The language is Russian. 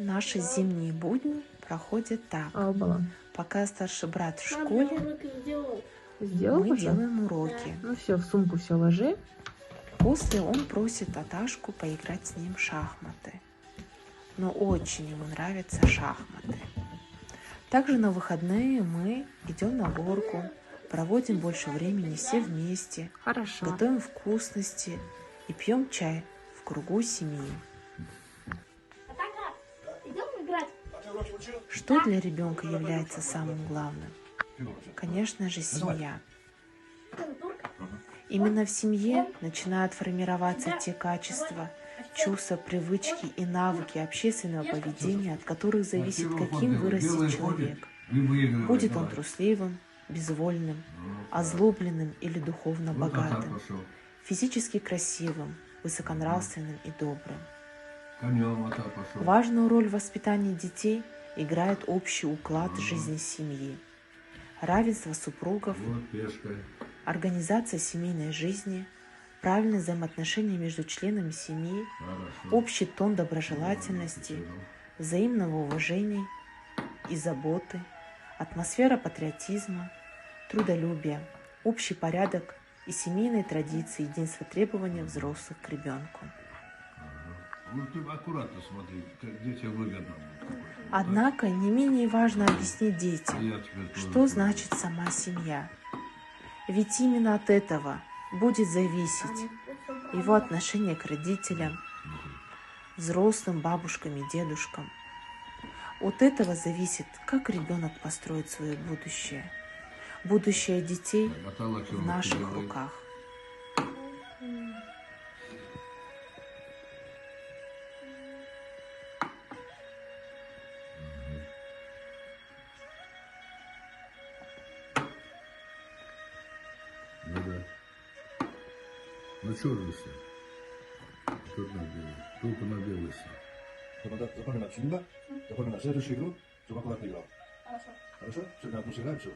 Наши зимние будни проходят так. Пока старший брат в школе, мы делаем уроки. Ну все, в сумку все ложи. После он просит Аташку поиграть с ним в шахматы. Но очень ему нравятся шахматы. Также на выходные мы идем на горку, проводим больше времени все вместе, Хорошо. готовим вкусности и пьем чай в кругу семьи. Что для ребенка является самым главным? Конечно же, семья. Именно в семье начинают формироваться те качества, чувства, привычки и навыки общественного поведения, от которых зависит, каким вырастет человек. Будет он трусливым, безвольным, озлобленным или духовно богатым, физически красивым, высоконравственным и добрым. Важную роль в воспитании детей играет общий уклад жизни семьи, равенство супругов, организация семейной жизни, правильные взаимоотношения между членами семьи, общий тон доброжелательности, взаимного уважения и заботы, атмосфера патриотизма, трудолюбия, общий порядок и семейные традиции, единство требования взрослых к ребенку. Ну, ты аккуратно смотри, где тебе выгодно. Однако не менее важно объяснить детям, что значит сама семья. Ведь именно от этого будет зависеть его отношение к родителям, взрослым, бабушкам и дедушкам. От этого зависит, как ребенок построит свое будущее. Будущее детей в наших руках. Ну да. Ну черный сын. Тут на белый. Только на белый сын. Запоминай всегда. Запоминай следующую игру, чтобы аккуратно играл. Хорошо? Сегодня мы сыграем все.